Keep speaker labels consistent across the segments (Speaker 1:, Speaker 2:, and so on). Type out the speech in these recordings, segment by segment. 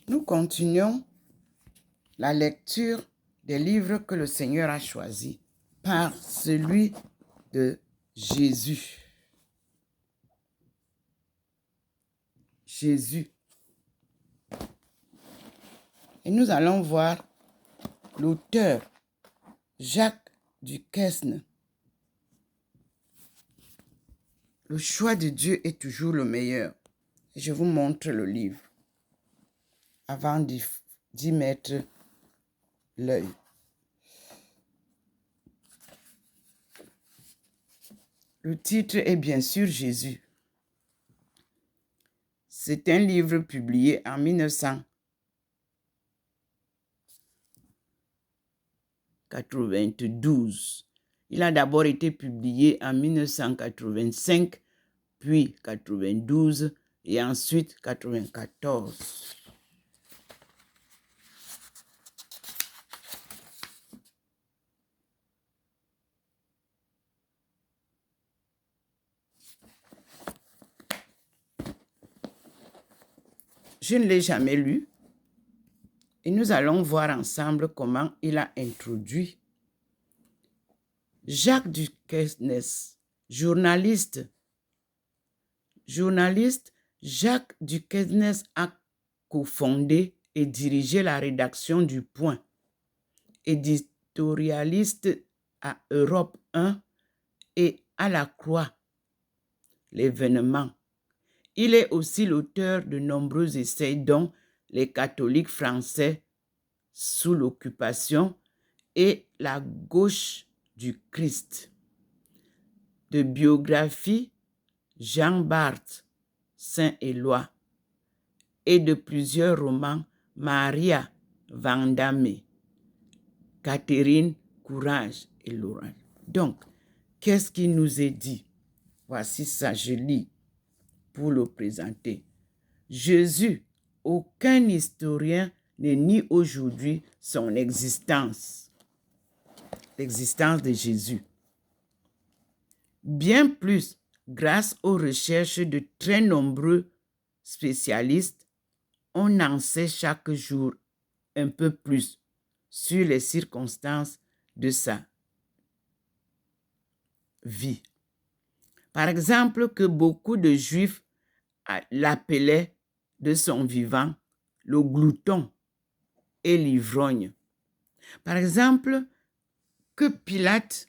Speaker 1: Nous continuons la lecture des livres que le Seigneur a choisis par celui de Jésus. Jésus. Et nous allons voir l'auteur, Jacques Duquesne. Le choix de Dieu est toujours le meilleur. Et je vous montre le livre avant d'y mettre l'œil. Le titre est bien sûr Jésus. C'est un livre publié en 1992. Il a d'abord été publié en 1985, puis 92 et ensuite 94. Je ne l'ai jamais lu et nous allons voir ensemble comment il a introduit Jacques Duquesne, journaliste, Jacques Duquesne a cofondé et dirigé la rédaction du Point, éditorialiste à Europe 1 et à la Croix, l'événement. Il est aussi l'auteur de nombreux essais dont Les catholiques français sous l'occupation et La gauche du Christ. De biographie Jean Bart, Saint-Éloi et de plusieurs romans Maria Vandamme, Catherine Courage et Laurent. Donc, qu'est-ce qui nous est dit? Voici ça, je lis pour le présenter. Jésus, aucun historien ne nie aujourd'hui son existence. L'existence de Jésus. Bien plus, grâce aux recherches de très nombreux spécialistes, on en sait chaque jour un peu plus sur les circonstances de sa vie. Par exemple, que beaucoup de Juifs l'appelaient de son vivant le glouton et l'ivrogne. Par exemple, que Pilate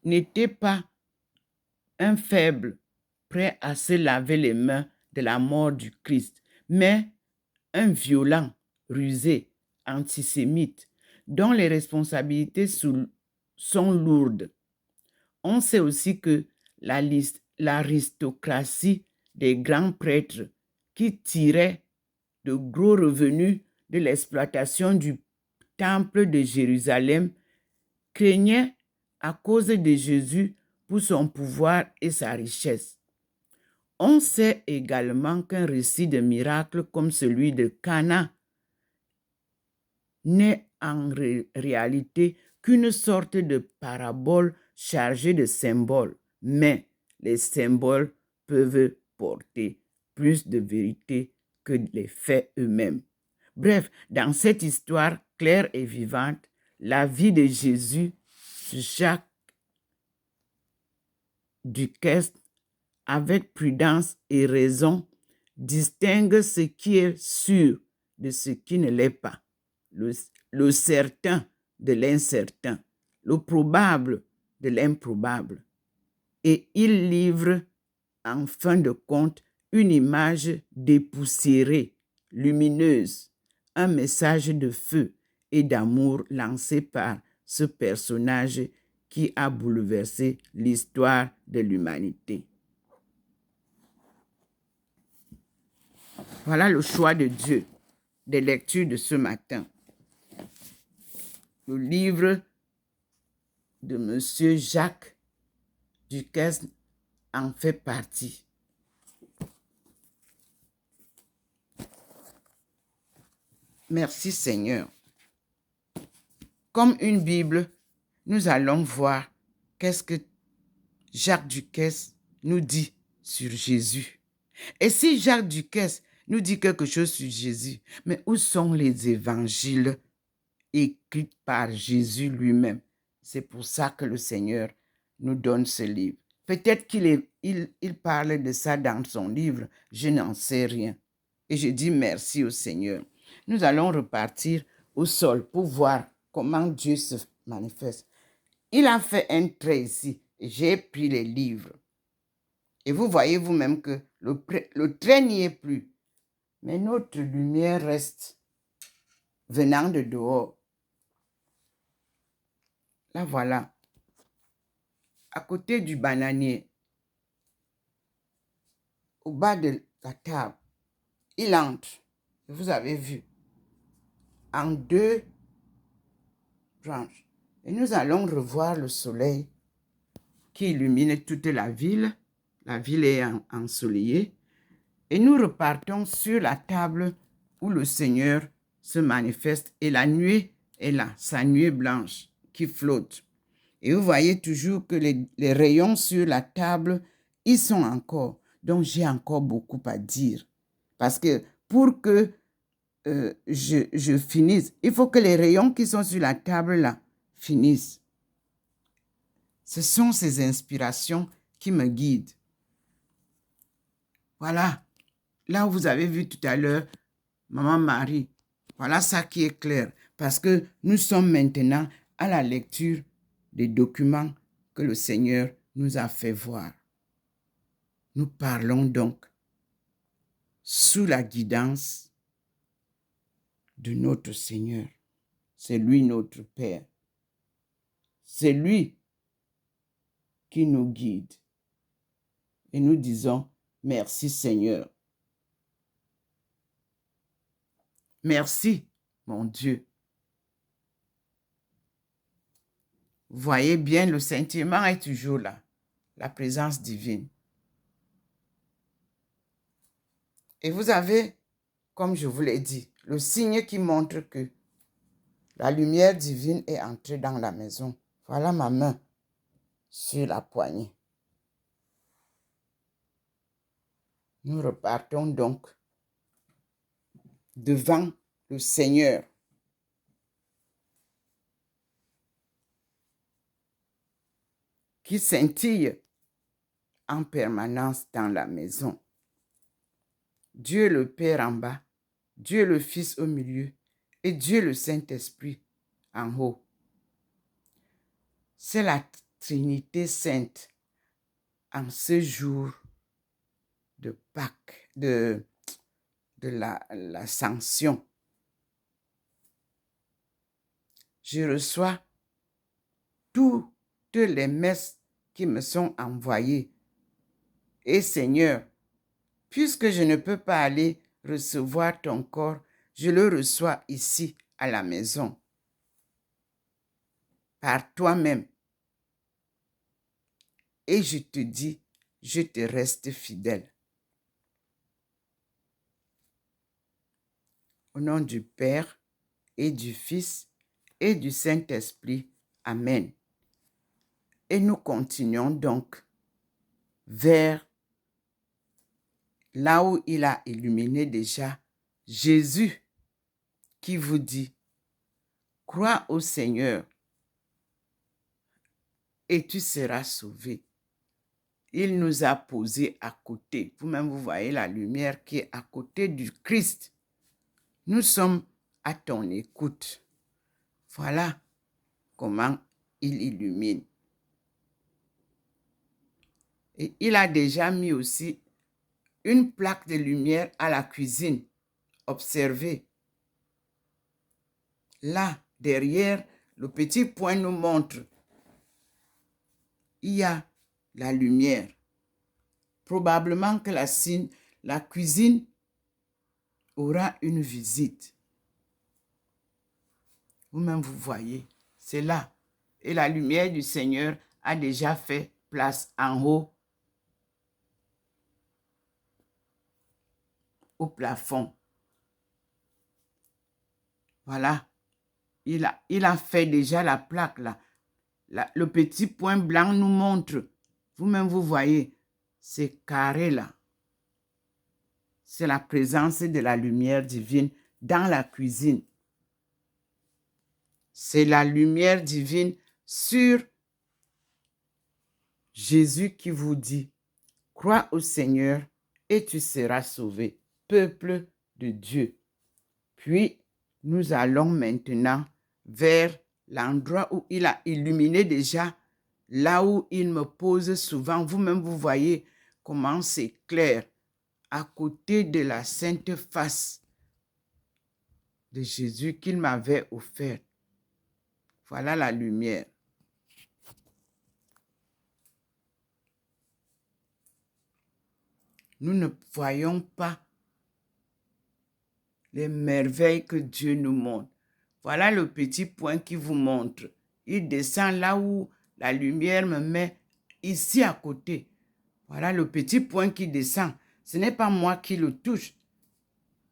Speaker 1: n'était pas un faible prêt à se laver les mains de la mort du Christ, mais un violent, rusé, antisémite, dont les responsabilités sont lourdes. On sait aussi que l'aristocratie des grands prêtres qui tiraient de gros revenus de l'exploitation du temple de Jérusalem craignait à cause de Jésus pour son pouvoir et sa richesse. On sait également qu'un récit de miracle comme celui de Cana n'est en réalité qu'une sorte de parabole chargée de symboles, mais les symboles peuvent porter plus de vérité que les faits eux-mêmes. Bref, dans cette histoire claire et vivante, la vie de Jésus, Jacques Duquesne, avec prudence et raison, distingue ce qui est sûr de ce qui ne l'est pas, le certain de l'incertain, le probable de l'improbable. Et il livre, en fin de compte, une image dépoussiérée, lumineuse, un message de feu et d'amour lancé par ce personnage qui a bouleversé l'histoire de l'humanité. Voilà le choix de Dieu des lectures de ce matin. Le livre de M. Jacques Duquesne en fait partie. Merci Seigneur. Comme une Bible, nous allons voir qu'est-ce que Jacques Duquesne nous dit sur Jésus? Et si Jacques Duquesne nous dit quelque chose sur Jésus, mais où sont les évangiles écrits par Jésus lui-même? C'est pour ça que le Seigneur nous donne ce livre. Peut-être qu'il parle de ça dans son livre, je n'en sais rien. Et je dis merci au Seigneur. Nous allons repartir au sol pour voir comment Dieu se manifeste. Il a fait un trait ici. J'ai pris les livres. Et vous voyez vous-même que le trait n'y est plus. Mais notre lumière reste venant de dehors. Là, voilà. À côté du bananier, au bas de la table, il entre. Vous avez vu. En 2 branches. Et nous allons revoir le soleil qui illumine toute la ville. La ville est ensoleillée. Et nous repartons sur la table où le Seigneur se manifeste. Et la nuée est là, sa nuée blanche qui flotte. Et vous voyez toujours que les rayons sur la table, ils sont encore. Donc, j'ai encore beaucoup à dire. Parce que pour que je finisse, il faut que les rayons qui sont sur la table là finissent. Ce sont ces inspirations qui me guident. Voilà. Là où vous avez vu tout à l'heure, Maman Marie. Voilà ça qui est clair. Parce que nous sommes maintenant à la lecture des documents que le Seigneur nous a fait voir. Nous parlons donc sous la guidance de notre Seigneur. C'est lui notre Père. C'est lui qui nous guide. Et nous disons, merci Seigneur. Merci, mon Dieu. Vous voyez bien, le sentiment est toujours là. La présence divine. Et vous avez, comme je vous l'ai dit, le signe qui montre que la lumière divine est entrée dans la maison. Voilà ma main sur la poignée. Nous repartons donc devant le Seigneur. Qui scintille en permanence dans la maison. Dieu le Père en bas, Dieu le Fils au milieu et Dieu le Saint-Esprit en haut. C'est la Trinité sainte en ce jour de Pâques, de l'Ascension. Je reçois toutes les messes qui me sont envoyées. Et Seigneur, puisque je ne peux pas aller recevoir ton corps, je le reçois ici à la maison. Par toi-même. Et je te dis, je te reste fidèle. Au nom du Père et du Fils et du Saint-Esprit. Amen. Et nous continuons donc vers là où il a illuminé déjà Jésus qui vous dit, crois au Seigneur et tu seras sauvé. Il nous a posé à côté. Vous-même, vous voyez la lumière qui est à côté du Christ. Nous sommes à ton écoute. Voilà comment il illumine. Et il a déjà mis aussi une plaque de lumière à la cuisine. Observez. Là, derrière, le petit point nous montre. Il y a la lumière. Probablement que la cuisine aura une visite. Vous-même, vous voyez, c'est là. Et la lumière du Seigneur a déjà fait place en haut, au plafond. Voilà. Il a fait déjà la plaque là. Le petit point blanc nous montre Vous-même, vous voyez, ces carrés-là, c'est la présence de la lumière divine dans la cuisine. C'est la lumière divine sur Jésus qui vous dit, crois au Seigneur et tu seras sauvé, peuple de Dieu. Puis, nous allons maintenant vers l'endroit où il a illuminé déjà, là où il me pose souvent. Vous-même, vous voyez comment c'est clair, à côté de la sainte face de Jésus qu'il m'avait offert. Voilà la lumière. Nous ne voyons pas les merveilles que Dieu nous montre. Voilà le petit point qui vous montre. Il descend là où la lumière me met, ici à côté. Voilà le petit point qui descend. Ce n'est pas moi qui le touche.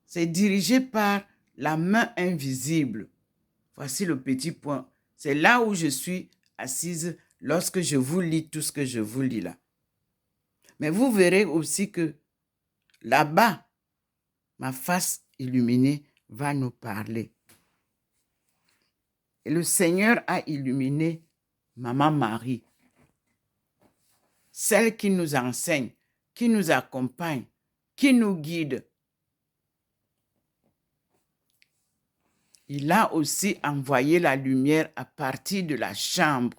Speaker 1: C'est dirigé par la main invisible. Voici le petit point. C'est là où je suis assise lorsque je vous lis tout ce que je vous lis là. Mais vous verrez aussi que là-bas, ma face illuminée va nous parler. Et le Seigneur a illuminé Maman Marie, celle qui nous enseigne, qui nous accompagne, qui nous guide. Il a aussi envoyé la lumière à partir de la chambre.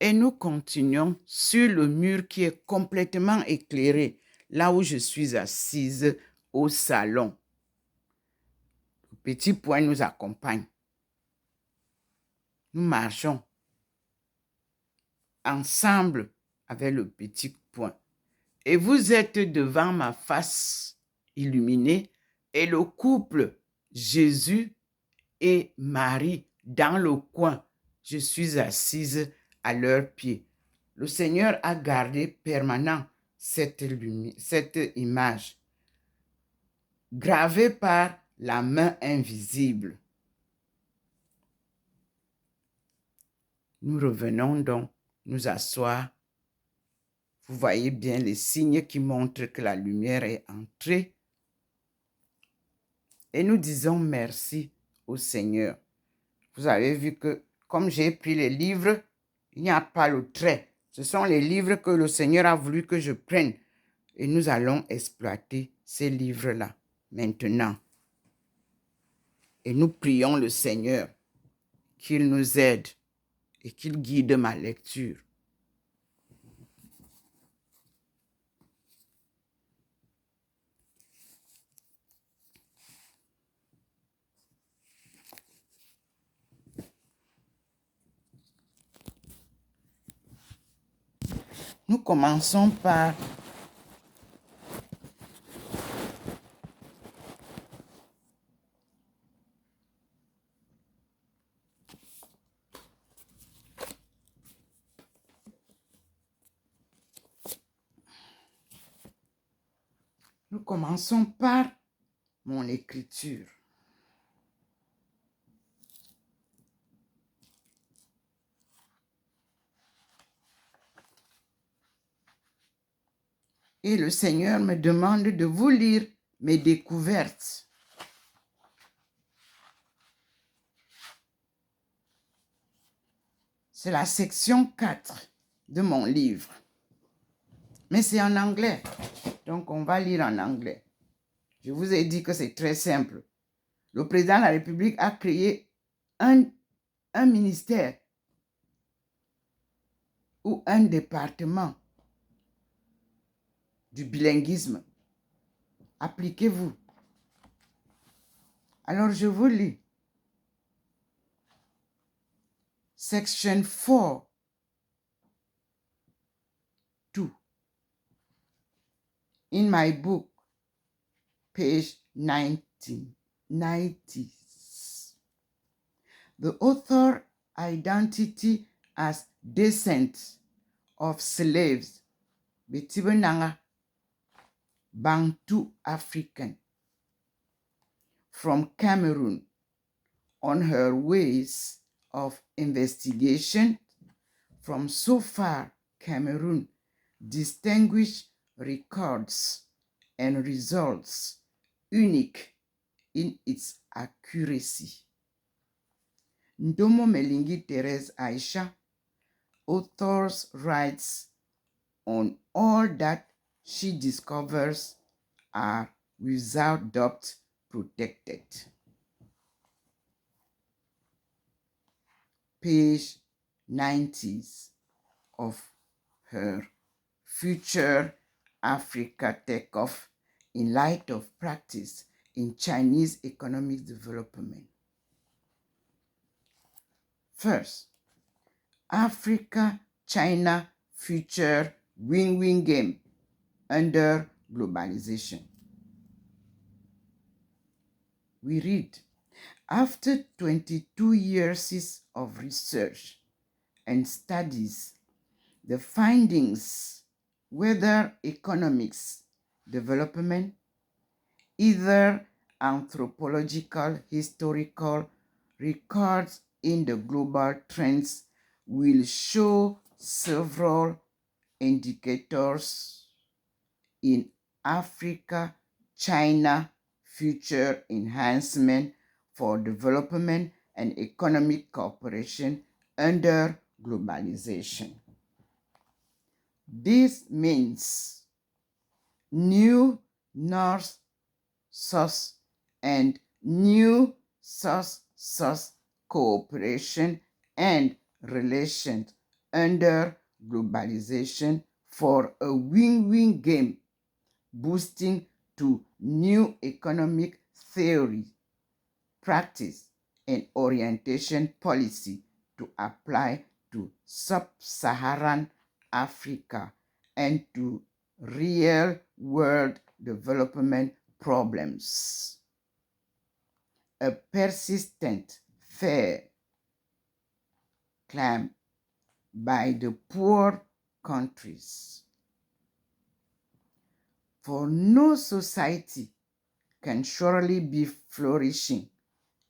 Speaker 1: Et nous continuons sur le mur qui est complètement éclairé, là où je suis assise au salon. Le petit point nous accompagne. Nous marchons ensemble avec le petit point. Et vous êtes devant ma face illuminée et le couple Jésus et Marie dans le coin. Je suis assise à leurs pieds. Le Seigneur a gardé permanent cette image, gravée par la main invisible. Nous revenons donc nous asseoir. Vous voyez bien les signes qui montrent que la lumière est entrée. Et nous disons merci au Seigneur. Vous avez vu que comme j'ai pris les livres, il n'y a pas le trait. Ce sont les livres que le Seigneur a voulu que je prenne. Et nous allons exploiter ces livres-là maintenant. Et nous prions le Seigneur qu'il nous aide et qu'il guide ma lecture. Nous commençons par mon écriture. Et le Seigneur me demande de vous lire mes découvertes. C'est la section 4 de mon livre. Mais c'est en anglais. Donc, on va lire en anglais. Je vous ai dit que c'est très simple. Le président de la République a créé un ministère ou un département du bilinguisme. Appliquez-vous. Alors, je vous lis. Section 4. 2. In my book, page 90. The author identity as descent of slaves, Betibenanga, Bantu African, from Cameroon on her ways of investigation from so far Cameroon distinguished records and results unique in its accuracy. Ndomo Melingi Therese Aisha, author's writes on all that she discovers are without doubt protected. Page 90s of her Future Africa Takeoff in Light of Practice in Chinese Economic Development. First, Africa-China Future Win-Win Game under Globalization. We read, after 22 years of research and studies, the findings, whether economics, development, either anthropological, historical records in the global trends, will show several indicators in Africa-China future enhancement for development and economic cooperation under globalization. This means new North-South and new South-South cooperation and relations under globalization for a win-win game, boosting to new economic theory, practice, and orientation policy to apply to sub-Saharan Africa and to real-world development problems. A persistent, fair claim by the poor countries. For no society can surely be flourishing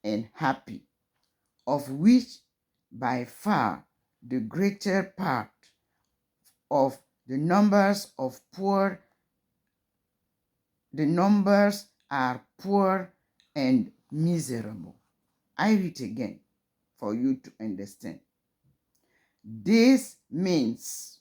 Speaker 1: and happy, of which by far the greater part of the numbers are poor and miserable. I read again for you to understand. This means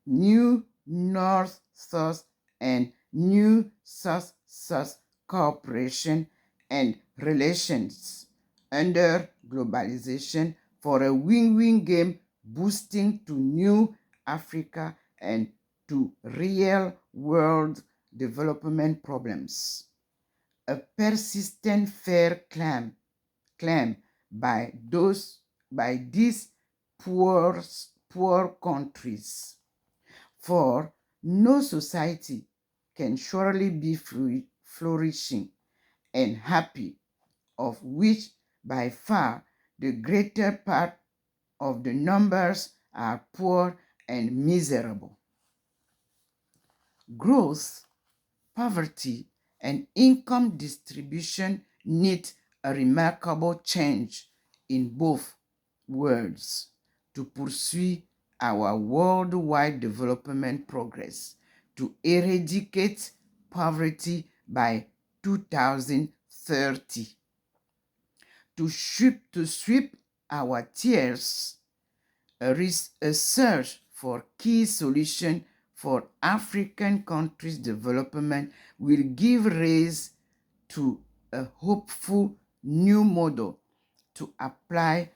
Speaker 1: new North-South and new South-South cooperation and relations under globalization for a win-win game, boosting to new Africa and to real-world development problems. A persistent fair claim by these poor countries. For no society can surely be flourishing and happy, of which by far the greater part of the numbers are poor and miserable. Growth, poverty, and income distribution need a remarkable change in both worlds to pursue our worldwide development progress to eradicate poverty by 2030. To sweep our tears, a search for key solutions for African countries' development will give rise to a hopeful new model to apply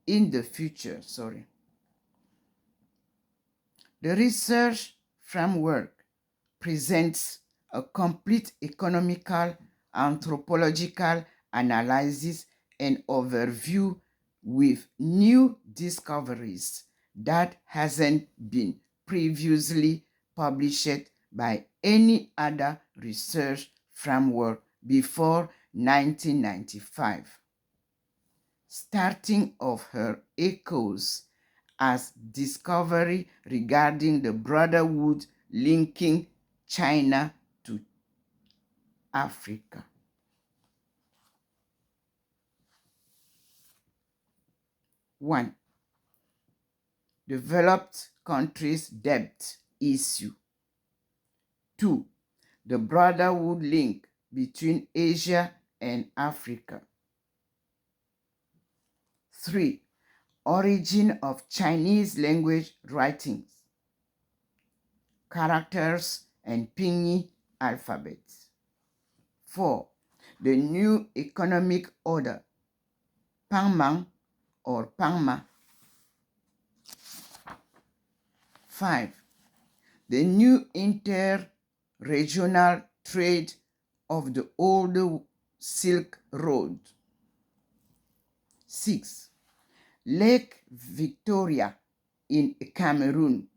Speaker 1: in the future. The research framework presents a complete economical, anthropological analysis and overview with new discoveries that hasn't been previously published by any other research framework before 1995. Starting of her echoes as discovery regarding the brotherhood linking China to Africa. 1. Developed countries' debt issue. 2. The brotherhood link between Asia and Africa. 3. Origin of Chinese language writings, characters, and Pinyin alphabets. 4. The new economic order, Pangmang or Pangma. 5. The new inter-regional trade of the old Silk Road. 6. Lake Victoria in Cameroon.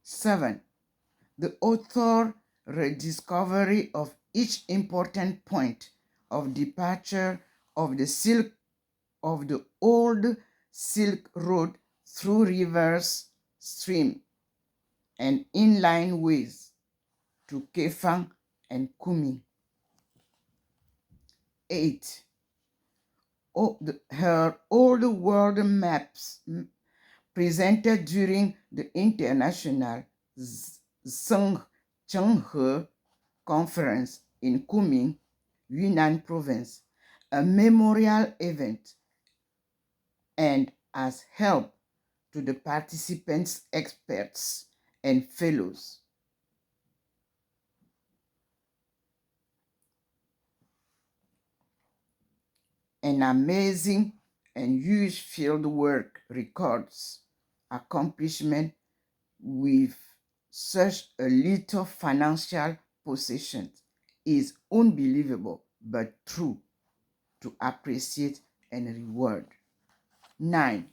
Speaker 1: 7. The author rediscovery of each important point of departure of the old Silk Road through rivers, stream, and inland ways to Kefang and Kunming. 8. Her old world maps presented during the International Zhenghe Conference in Kunming, Yunnan Province, a memorial event, and as help to the participants, experts, and fellows. An amazing and huge field work records accomplishment with such a little financial possessions is unbelievable but true to appreciate and reward. 9.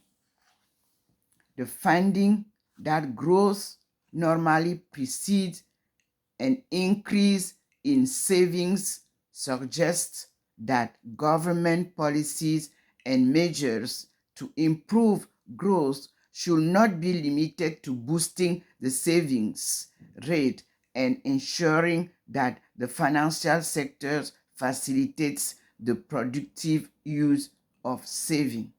Speaker 1: The finding that growth normally precedes an increase in savings suggests that government policies and measures to improve growth should not be limited to boosting the savings rate and ensuring that the financial sector facilitates the productive use of saving.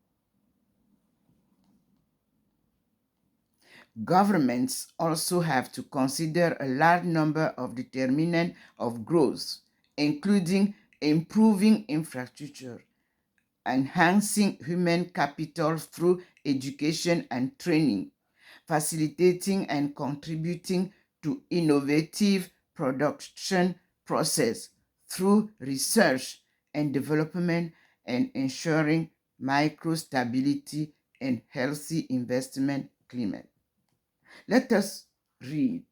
Speaker 1: Governments also have to consider a large number of determinants of growth, including improving infrastructure, enhancing human capital through education and training, facilitating and contributing to innovative production process through research and development, and ensuring micro-stability and healthy investment climate. Let us read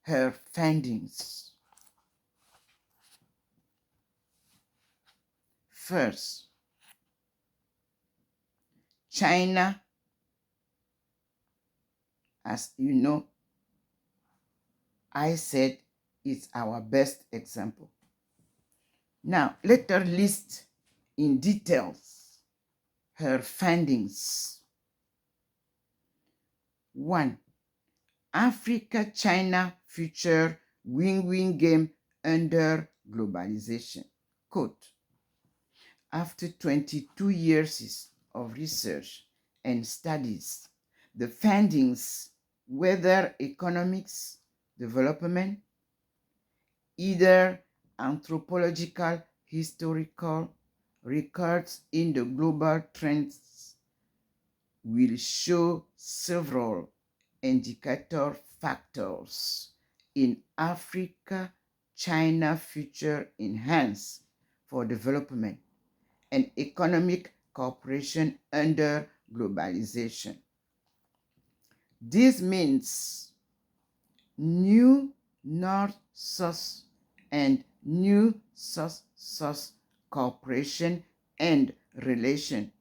Speaker 1: her findings. First, China, as you know, I said is our best example. Now, let her list in details her findings. 1. Africa-China future win-win game under globalization. Quote, after 22 years of research and studies, the findings, whether economics, development, either anthropological, historical, records in the global trends, will show several indicator factors in Africa-China future enhance for development and economic cooperation under globalization. This means new North-South and new South-South cooperation and relation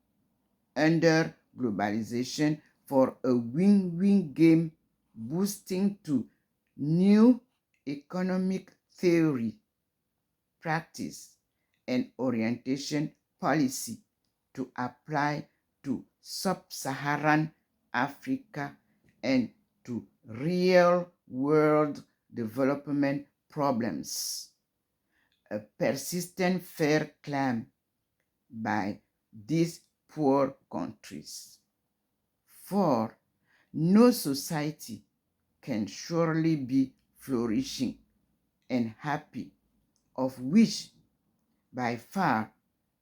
Speaker 1: under globalization for a win-win game, boosting to new economic theory, practice, and orientation policy to apply to sub-Saharan Africa and to real-world development problems, a persistent fair claim by these poor countries. For no society can surely be flourishing and happy, of which by far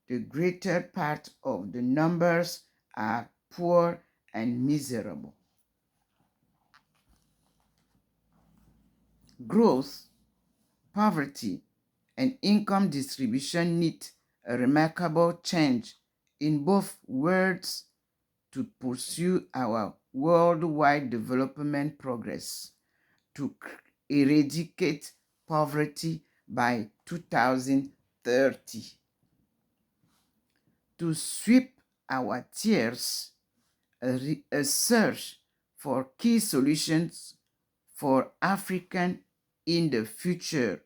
Speaker 1: the greater part of the numbers are poor and miserable. Growth, poverty, and income distribution need a remarkable change in both worlds to pursue our worldwide development progress, to eradicate poverty by 2030. To sweep our tears, a search for key solutions for African in the future.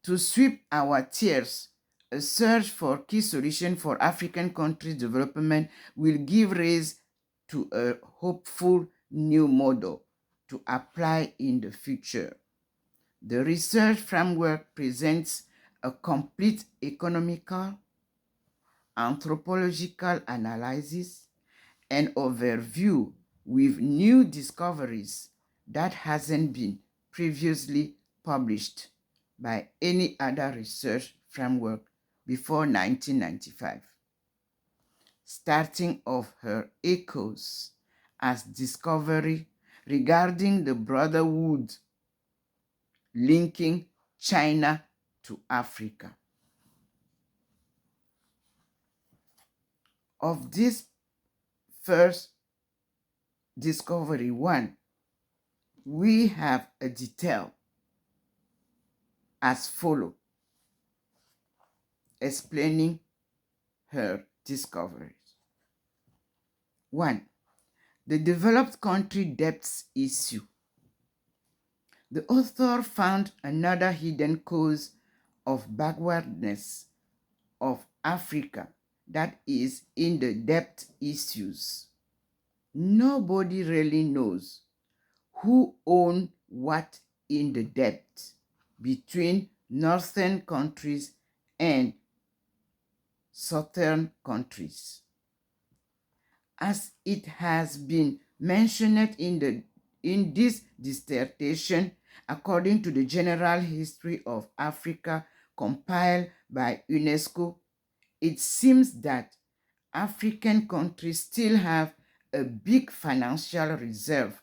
Speaker 1: To sweep our tears, a search for key solution for African countries' development will give rise to a hopeful new model to apply in the future. The research framework presents a complete economical, anthropological analysis and overview with new discoveries that hasn't been previously published by any other research framework before 1995. Starting of her echoes as discovery regarding the brotherhood linking China to Africa. Of this first discovery one, we have a detail as follows, explaining her discoveries. 1. The developed country debts issue. The author found another hidden cause of backwardness of Africa, that is in the debt issues. Nobody really knows who owns what in the debt between northern countries and southern countries. As it has been mentioned in this dissertation, according to the General History of Africa compiled by UNESCO, it seems that African countries still have a big financial reserve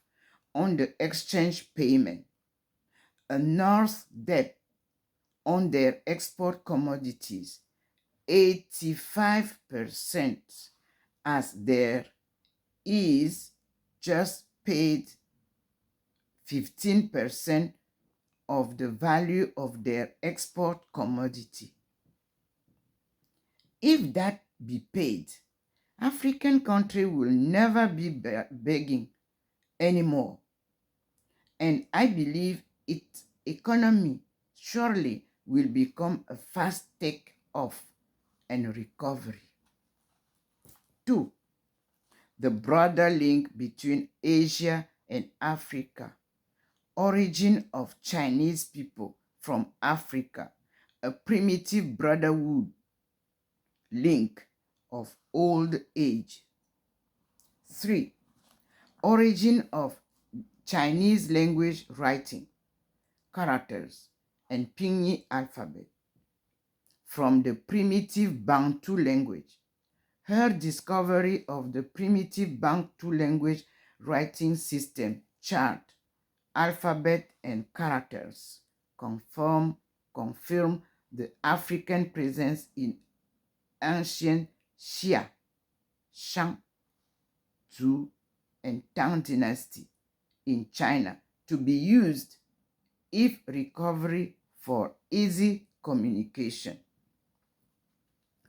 Speaker 1: on the exchange payment, a North debt on their export commodities, 85%, as there is just paid 15% of the value of their export commodity. If that be paid, African country will never be begging anymore. And I believe its economy surely will become a fast take-off and recovery. 2. The broader link between Asia and Africa. Origin of Chinese people from Africa, a primitive brotherhood link of old age. 3. Origin of Chinese language writing, characters, and Pinyin alphabet from the primitive Bantu language. Her discovery of the primitive Bantu language writing system, chart, alphabet, and characters confirm the African presence in ancient Xia, Shang, Zhou, and Tang dynasty in China to be used if recovery for easy communication.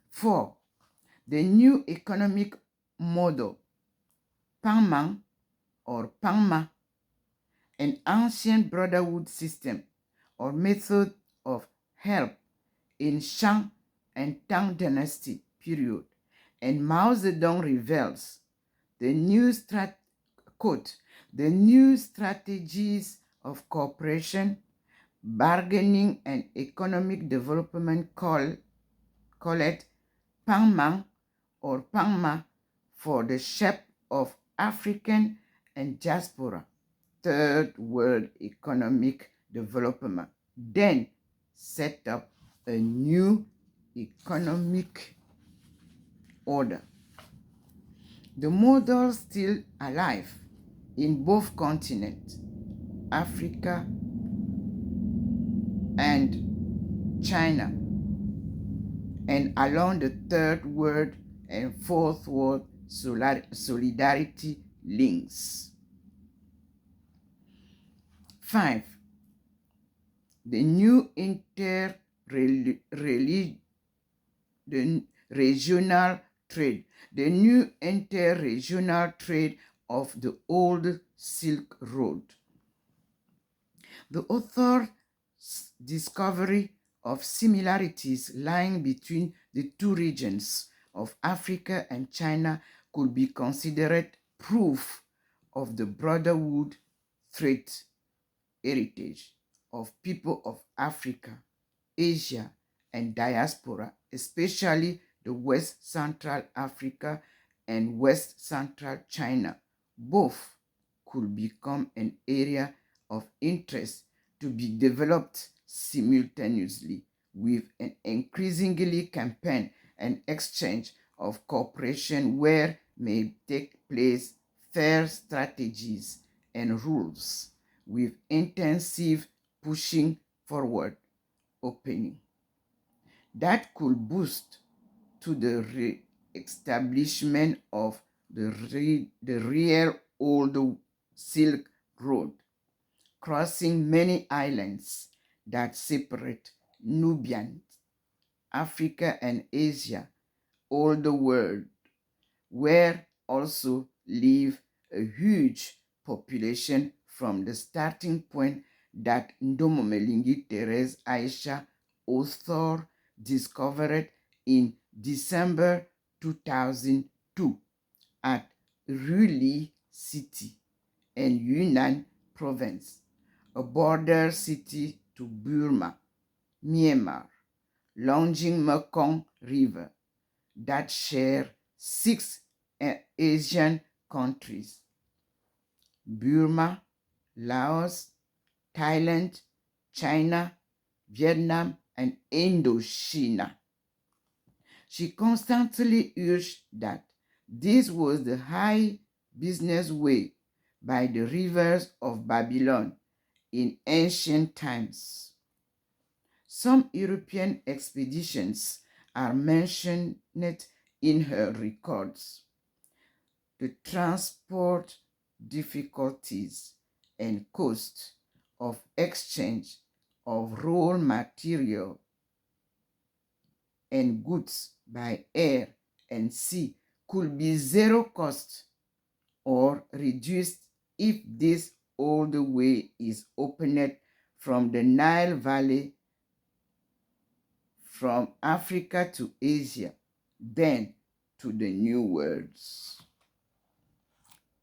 Speaker 1: 4. The new economic model, Pangmang or Pangma, an ancient brotherhood system or method of help in Shang and Tang dynasty period, and Mao Zedong reveals The new quote, the new strategies of cooperation, bargaining, and economic development call it Pangmang or Pangma for the shape of African and diaspora, third world economic development, then set up a new economic order. The model still alive in both continents, Africa and China, and along the third world and fourth world solidarity links. 5. The new regional trade. The new inter-regional trade of the old Silk Road. The author's discovery of similarities lying between the two regions of Africa and China could be considered proof of the brotherhood trade heritage of people of Africa, Asia, and diaspora, especially the West Central Africa and West Central China. Both could become an area of interest to be developed simultaneously with an increasingly campaign and exchange of cooperation where may take place fair strategies and rules with intensive pushing forward opening that could boost to the re-establishment of the real old Silk Road, crossing many islands that separate Nubian, Africa and Asia, all the world, where also live a huge population from the starting point that Ndomomelingi Therese Aisha author discovered in December 2002 at Ruli City in Yunnan province, a border city to Burma, Myanmar, longing Mekong River that share 6 Asian countries: Burma, Laos, Thailand, China, Vietnam, and Indochina. She constantly urged that this was the high business way by the rivers of Babylon in ancient times. Some European expeditions are mentioned in her records. The transport difficulties and cost of exchange of raw material and goods by air and sea could be zero cost or reduced if this old way is opened from the Nile Valley from Africa to Asia, then to the New Worlds.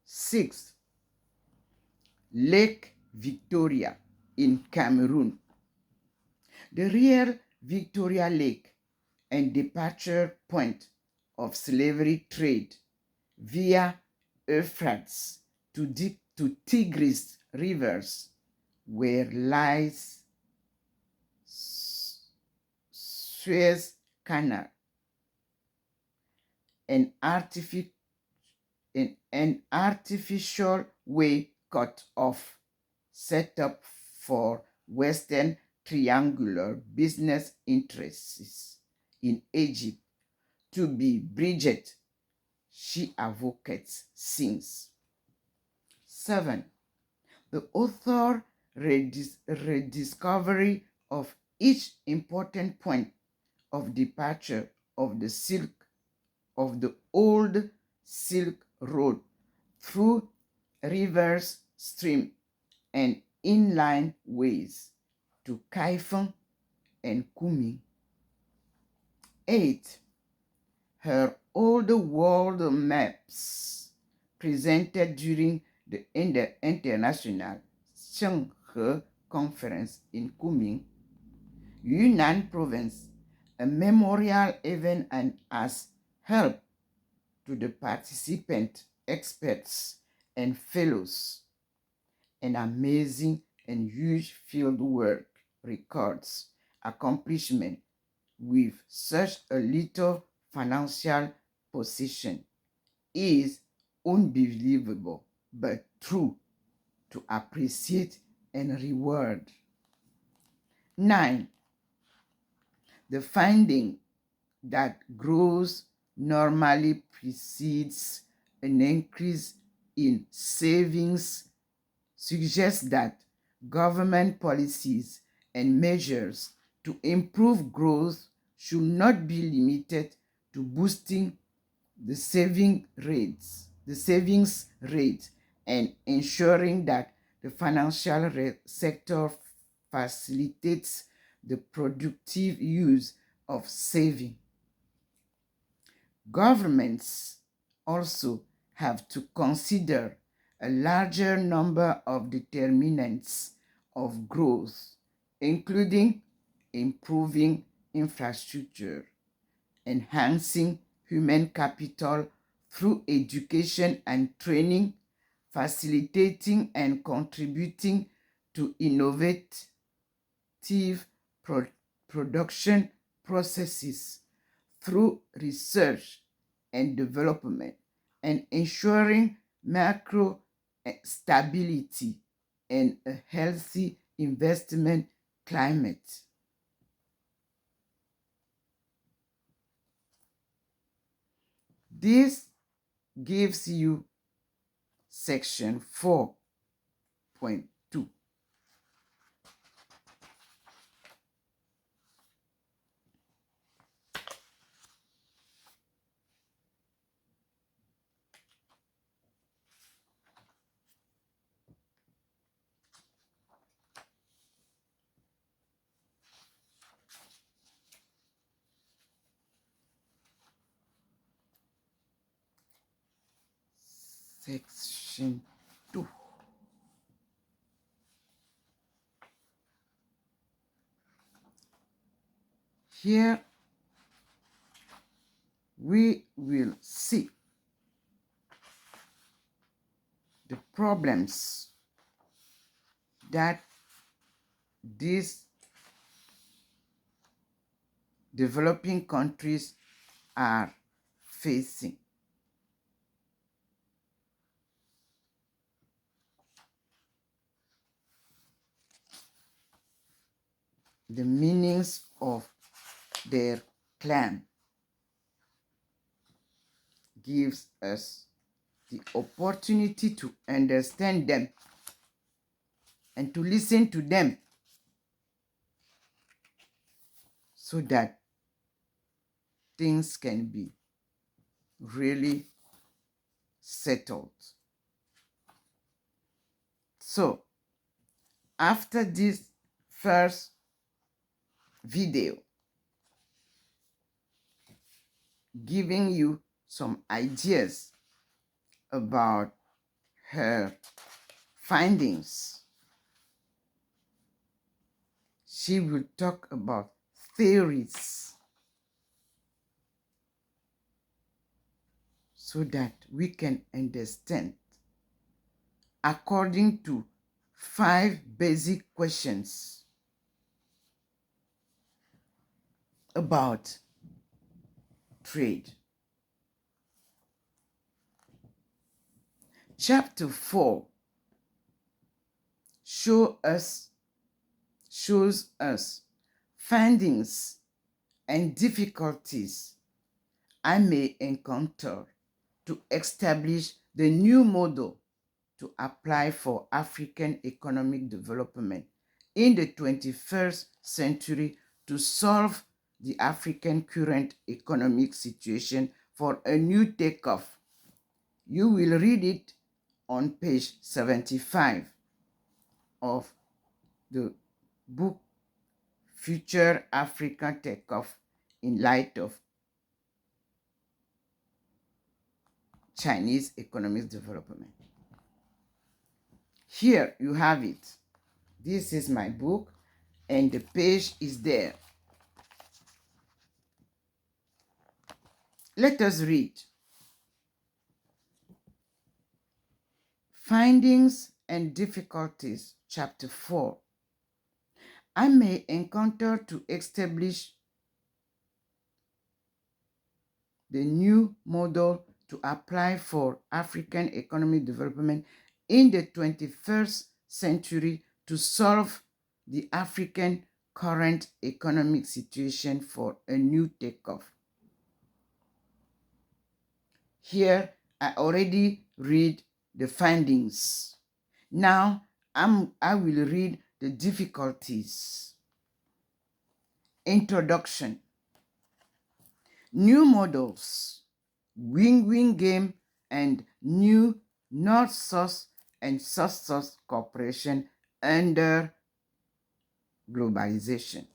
Speaker 1: 6. Lake Victoria in Cameroon. The real Victoria Lake and departure point of slavery trade via Euphrates to Tigris rivers, where lies Suez Canal, an artificial way cut off set up for Western triangular business interests in Egypt to be bridged, she advocates since. 7. The author rediscovery of each important point of departure of the old Silk Road through rivers, stream, and inland ways to Kaifeng and Kunming. 8. Her old world maps presented during the International Shanghai Conference in Kunming, Yunnan Province, a memorial event and as help to the participant experts and fellows. An amazing and huge field work records accomplishment with such a little financial position is unbelievable but true to appreciate and reward. 9. The finding that growth normally precedes an increase in savings suggests that government policies and measures to improve growth should not be limited to boosting the savings rate and ensuring that the financial sector facilitates the productive use of saving. Governments also have to consider a larger number of determinants of growth, including improving infrastructure, enhancing human capital through education and training, facilitating and contributing to innovative production processes through research and development, and ensuring macro stability and a healthy investment climate. This gives you section 4.2. Section 2. Here we will see the problems that these developing countries are facing. The meanings of their claim gives us the opportunity to understand them and to listen to them so that things can be really settled. So, after this first video, giving you some ideas about her findings, she will talk about theories so that we can understand according to 5 basic questions about trade. Chapter 4 shows us findings and difficulties I may encounter to establish the new model to apply for African economic development in the 21st century to solve the African current economic situation for a new takeoff. You will read it on page 75 of the book Future African Takeoff in light of Chinese economic development. Here you have it. This is my book, and the page is there. Let us read. Findings and difficulties, chapter 4. I may encounter to establish the new model to apply for African economic development in the 21st century to solve the African current economic situation for a new takeoff. Here, I already read the findings. Now, I will read the difficulties. Introduction. New models, win-win game, and new North-South and South-South cooperation under globalization.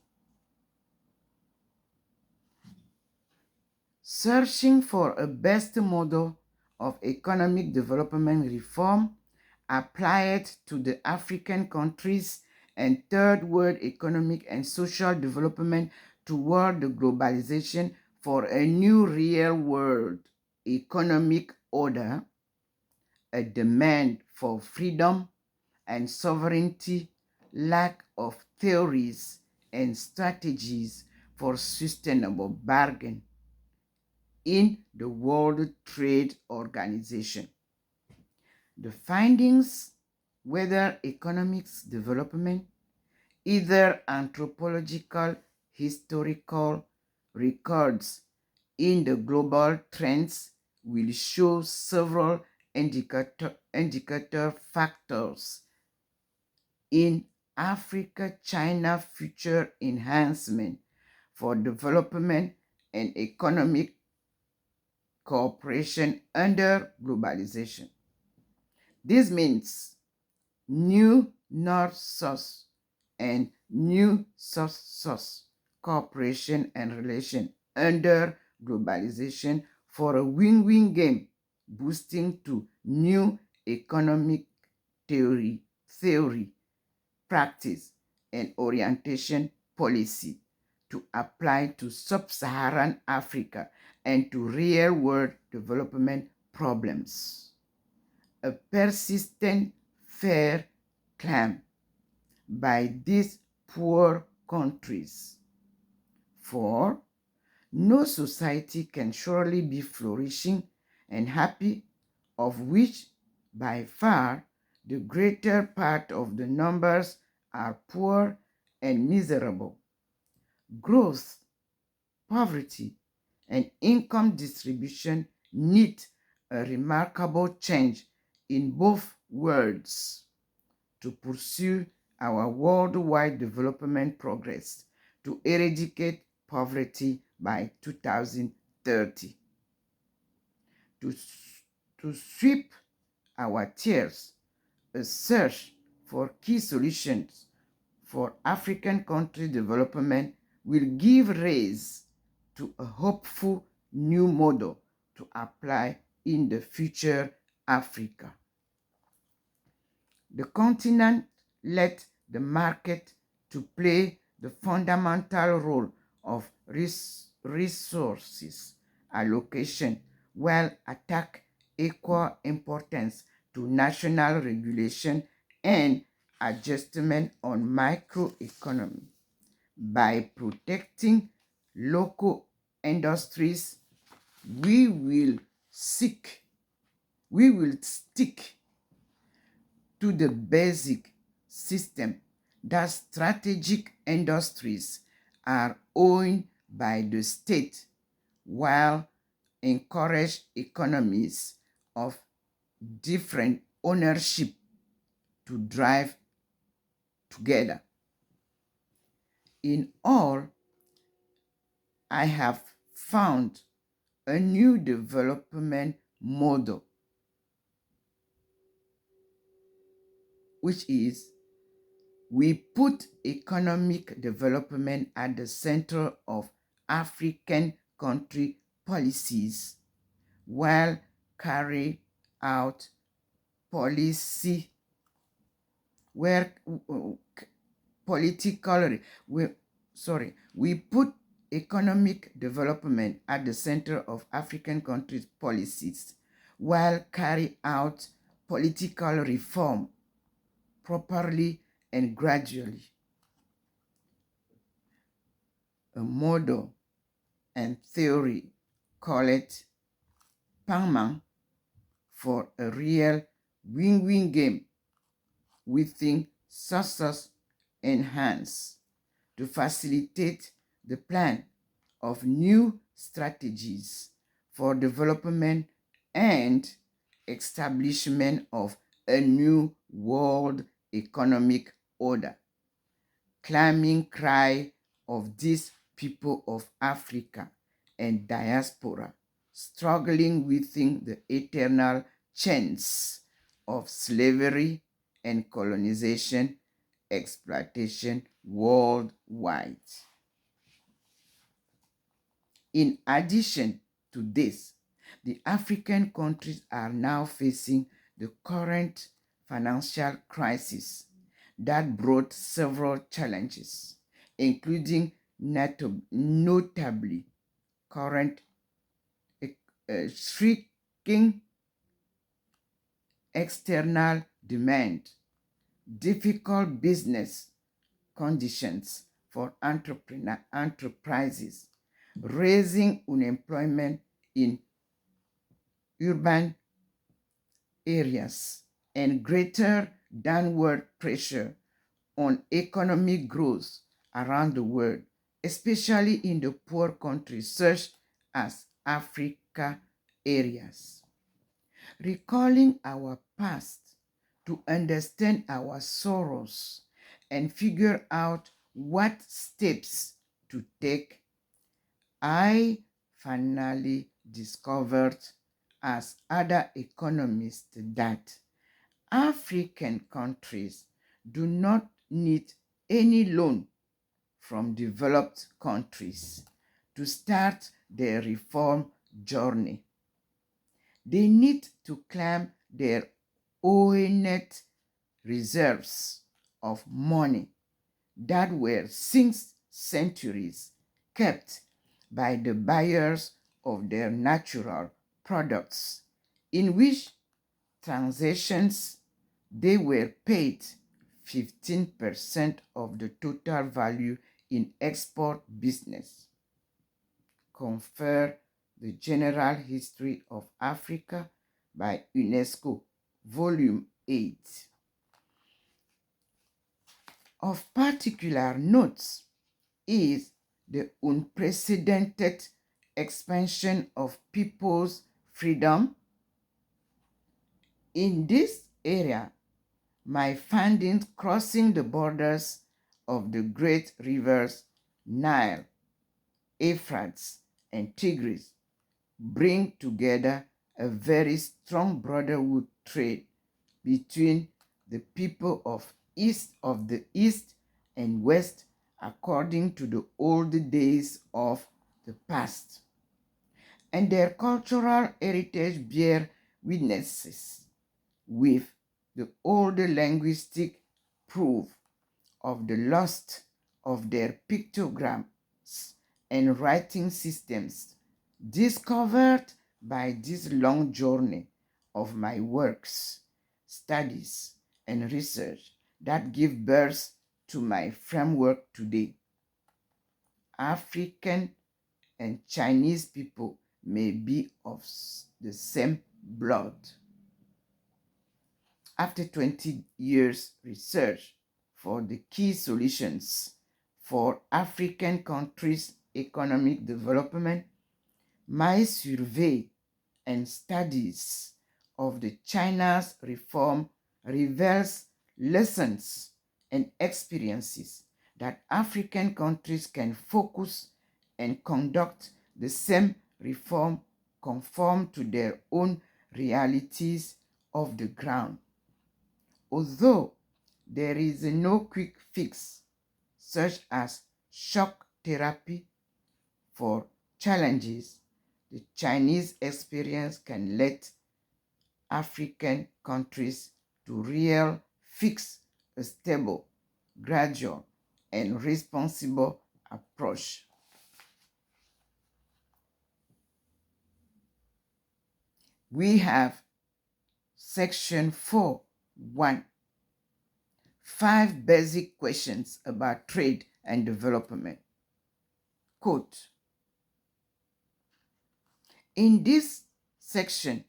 Speaker 1: Searching for a best model of economic development reform applied to the African countries and third world economic and social development toward the globalization for a new real world economic order, a demand for freedom and sovereignty, lack of theories and strategies for sustainable bargain in the World Trade Organization. The findings, whether economics development, either anthropological, historical records in the global trends will show several indicator factors in Africa-China future enhancement for development and economic cooperation under globalization. This means new North-South and new South-South cooperation and relation under globalization for a win-win game, boosting to new economic theory, practice, and orientation policy to apply to sub-Saharan Africa and to real-world development problems. A persistent fair claim by these poor countries. For no society can surely be flourishing and happy, of which by far the greater part of the numbers are poor and miserable. Growth, poverty, and income distribution need a remarkable change in both worlds to pursue our worldwide development progress to eradicate poverty by 2030. To sweep our tears, a search for key solutions for African country development will give rise to a hopeful new model to apply in the future Africa. The continent let the market to play the fundamental role of resources allocation while attack equal importance to national regulation and adjustment on microeconomy. By protecting local industries, we will stick to the basic system that strategic industries are owned by the state while encourage economies of different ownership to drive together. In all, I have found a new development model, which is we put economic development at the center of African country policies while carry out policy where we put economic development at the center of African countries' policies while carry out political reform properly and gradually. A model and theory call it Pangman for a real win-win game. We think success enhance to facilitate the plan of new strategies for development and establishment of a new world economic order. Claiming cry of these people of Africa and diaspora, struggling within the eternal chains of slavery and colonization, exploitation worldwide. In addition to this, the African countries are now facing the current financial crisis that brought several challenges, including notably current shrinking external demand, difficult business conditions for enterprises, raising unemployment in urban areas, and greater downward pressure on economic growth around the world, especially in the poor countries such as Africa areas. Recalling our past to understand our sorrows and figure out what steps to take, I finally discovered, as other economists, that African countries do not need any loan from developed countries to start their reform journey. They need to claim their own net reserves of money that were since centuries kept by the buyers of their natural products, in which transactions they were paid 15% of the total value in export business. Confer the General History of Africa by UNESCO, Volume 8. Of particular note is the unprecedented expansion of people's freedom. In this area, my findings crossing the borders of the great rivers Nile, Euphrates, and Tigris bring together a very strong brotherhood trade between the people of the East and West according to the old days of the past. And their cultural heritage bear witnesses with the old linguistic proof of the loss of their pictograms and writing systems discovered by this long journey of my works, studies, and research that give birth to my framework today. African and Chinese people may be of the same blood. After 20 years research for the key solutions for African countries' economic development, my survey and studies of the China's reform reveals lessons and experiences that African countries can focus and conduct the same reform conform to their own realities of the ground. Although there is no quick fix, such as shock therapy for challenges the Chinese experience can let African countries to real, fix a stable, gradual, and responsible approach. We have section 4.1, 5 basic questions about trade and development. Quote, in this section,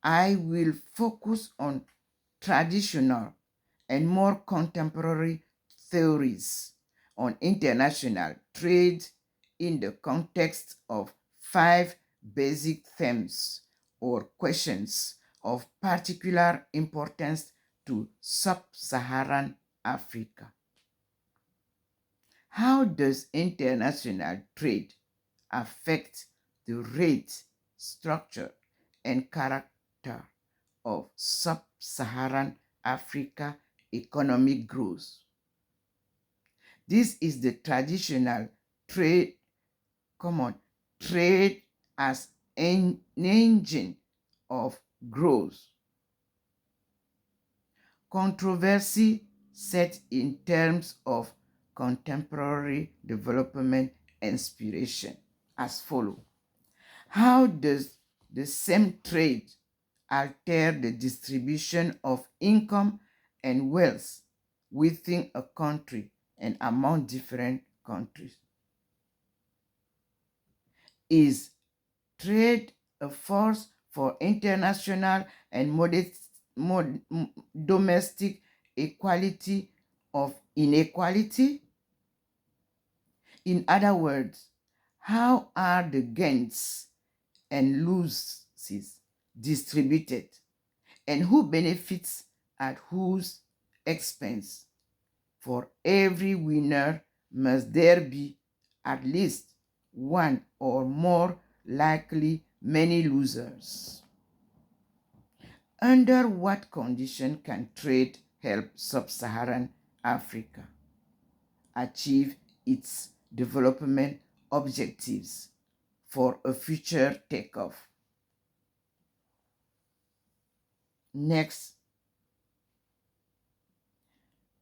Speaker 1: I will focus on traditional and more contemporary theories on international trade in the context of 5 basic themes or questions of particular importance to sub-Saharan Africa. How does international trade affect the rate, structure, and character of sub-Saharan Africa economic growth? This is the traditional trade as an engine of growth. Controversy set in terms of contemporary development inspiration as follows. How does the same trade alter the distribution of income and wealth within a country and among different countries? Is trade a force for international and domestic equality of inequality? In other words, how are the gains and losses distributed, and who benefits at whose expense? For every winner must there be at least one or more, likely many losers. Under what condition can trade help sub-Saharan Africa achieve its development objectives for a future takeoff? Next,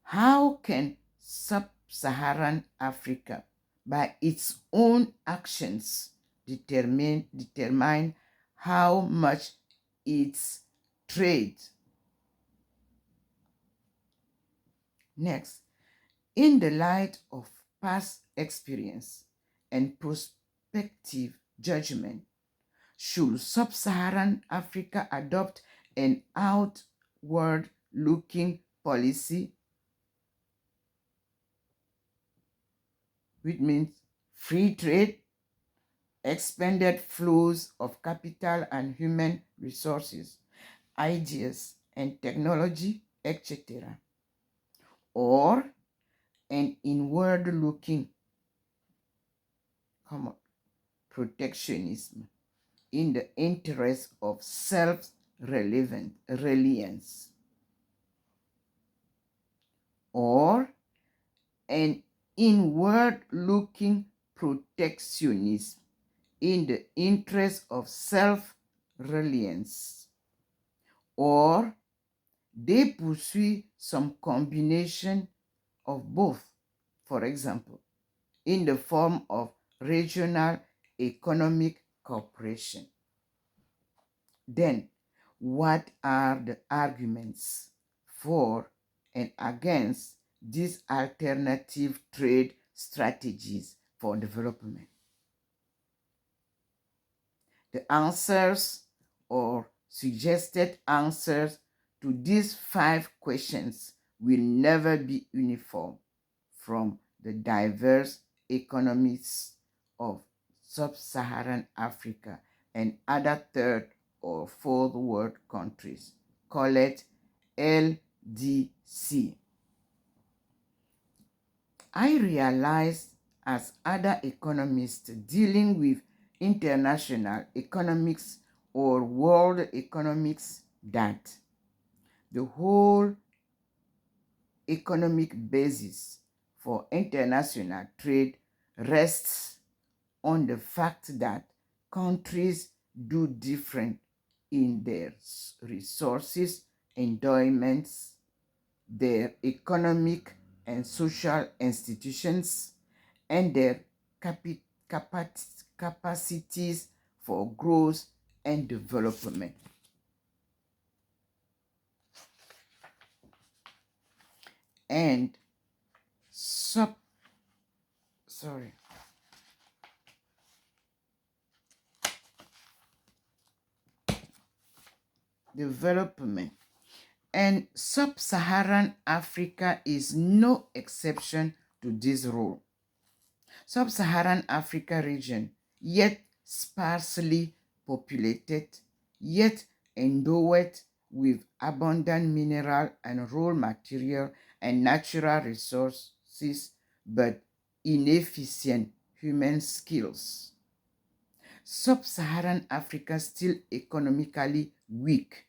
Speaker 1: how can sub-Saharan Africa, by its own actions, determine how much its trade? Next, in the light of past experience and prospective judgment, should sub-Saharan Africa adopt an outward-looking policy, which means free trade, expanded flows of capital and human resources, ideas and technology, etc., or an inward-looking protectionism in the interest of self-reliance, or an inward-looking protectionism in the interest of self-reliance, or they pursue some combination of both, for example, in the form of regional economic cooperation. Then, what are the arguments for and against these alternative trade strategies for development? The answers or suggested answers to these 5 questions will never be uniform from the diverse economies of sub-Saharan Africa and other third or fourth world countries. Call it LDC. I realize, as other economists dealing with international economics or world economics, that the whole economic basis for international trade rests on the fact that countries do different in their resources, endowments, their economic and social institutions, and their capacities for growth and development. And development. And sub-Saharan Africa is no exception to this rule. Sub-Saharan Africa region, yet sparsely populated, yet endowed with abundant mineral and raw material and natural resources, but inefficient human skills. Sub-Saharan Africa still economically weak,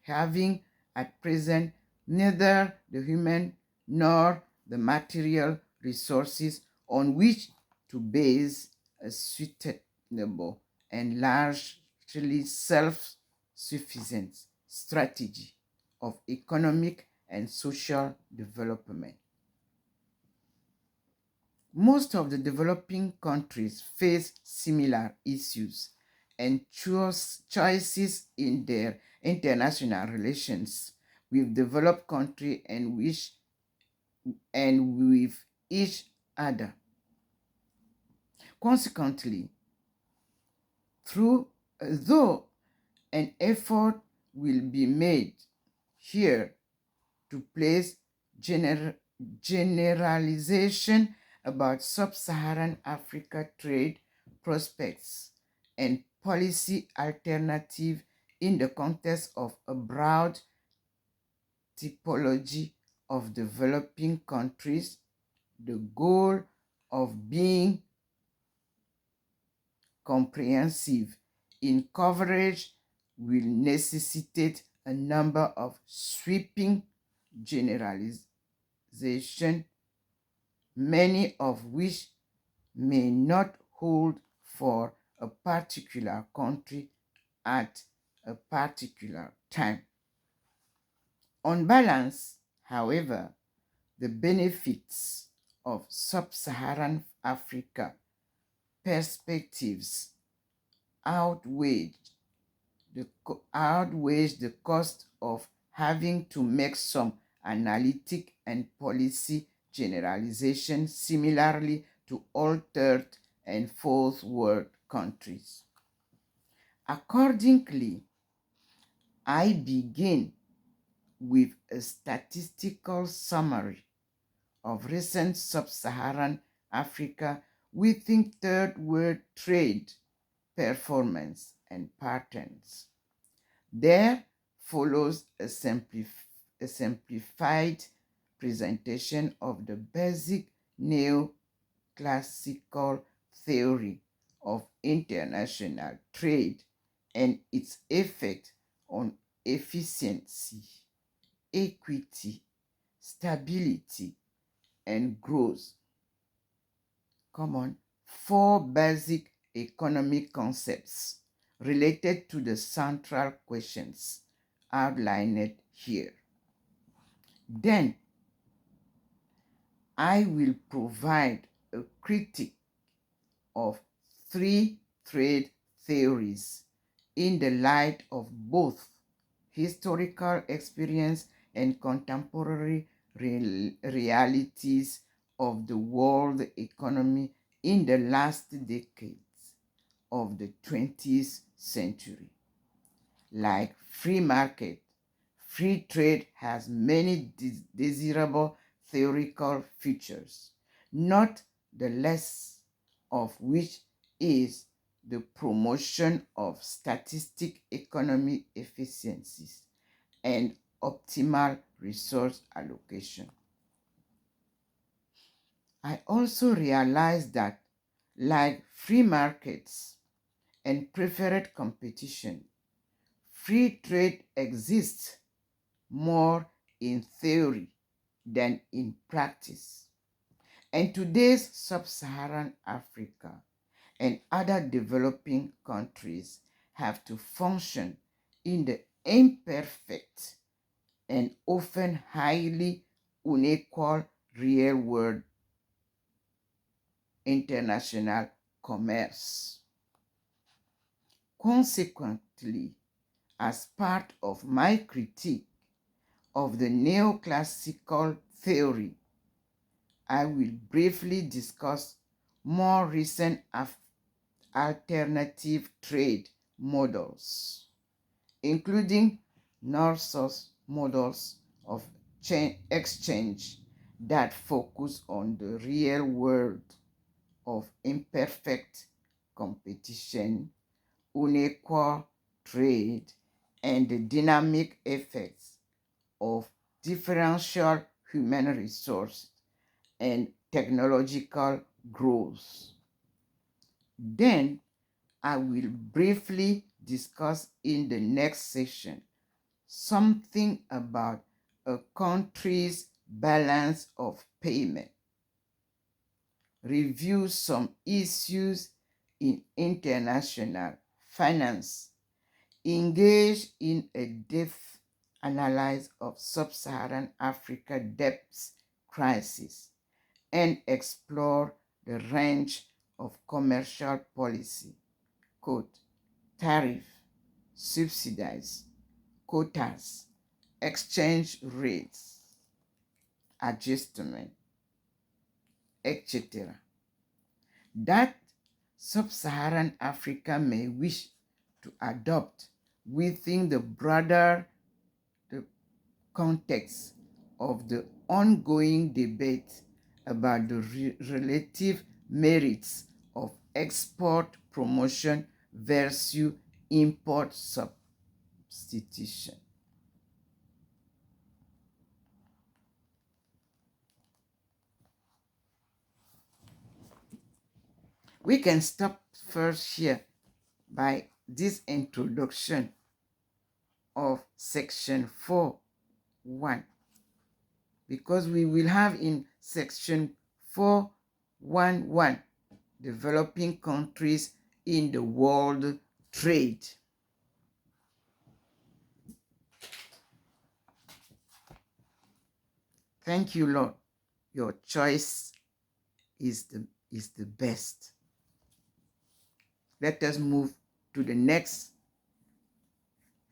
Speaker 1: having at present neither the human nor the material resources on which to base a sustainable and largely self-sufficient strategy of economic and social development. Most of the developing countries face similar issues and choices in their international relations with developed countries and with each other. Consequently, though an effort will be made here to place generalization about sub-Saharan Africa trade prospects and policy alternative in the context of a broad typology of developing countries, the goal of being comprehensive in coverage will necessitate a number of sweeping generalizations, many of which may not hold for a particular country at a particular time. On balance, however, the benefits of sub-Saharan Africa perspectives outweighs the cost of having to make some analytic and policy generalization similarly to all third and fourth world countries. Accordingly, I begin with a statistical summary of recent sub-Saharan Africa within third world trade performance and patterns. There follows a simplified presentation of the basic neoclassical theory of international trade and its effect on efficiency, equity, stability, and growth. Four basic economic concepts related to the central questions outlined here. Then, I will provide a critique of three trade theories in the light of both historical experience and contemporary realities of the world economy in the last decades of the 20th century. Like free market, free trade has many desirable theoretical features, not the less of which is the promotion of statistic economic efficiencies and optimal resource allocation. I also realize that, like free markets and preferred competition, free trade exists more in theory than in practice. And today's sub-Saharan Africa and other developing countries have to function in the imperfect and often highly unequal real-world international commerce. Consequently, as part of my critique of the neoclassical theory, I will briefly discuss more recent alternative trade models, including North-South models of exchange that focus on the real world of imperfect competition, unequal trade, and the dynamic effects of differential human resource and technological growth. Then I will briefly discuss in the next session something about a country's balance of payment, review some issues in international finance, engage in a depth analysis of sub-Saharan Africa debt crisis, and explore the range of commercial policy, quote, tariff, subsidies, quotas, exchange rates, adjustment, etc., that sub-Saharan Africa may wish to adopt within the broader context of the ongoing debate about the relative merits of export promotion versus import substitution. We can stop first here by this introduction of section 4.1, because we will have in section 4.1.1 developing countries in the world trade. Thank you, Lord. Your choice is the best. Let us move to the next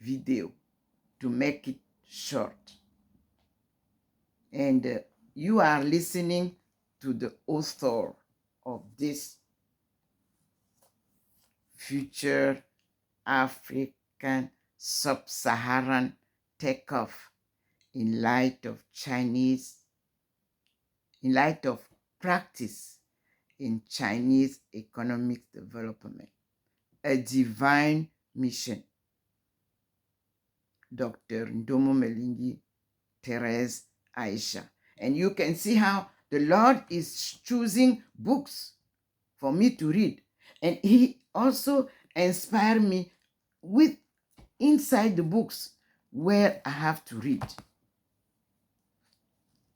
Speaker 1: video to make it short. And you are listening to the author of this future African sub-Saharan takeoff in light of practice in Chinese economic development, a divine mission. Dr. Ndomo Melingi, Therese Aisha. And you can see how the Lord is choosing books for me to read. And he also inspired me with inside the books where I have to read.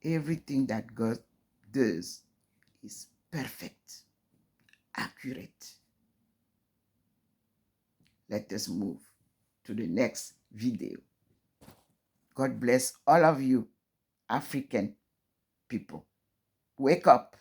Speaker 1: Everything that God does is perfect, accurate. Let us move to the next video. God bless all of you, African people. Wake up.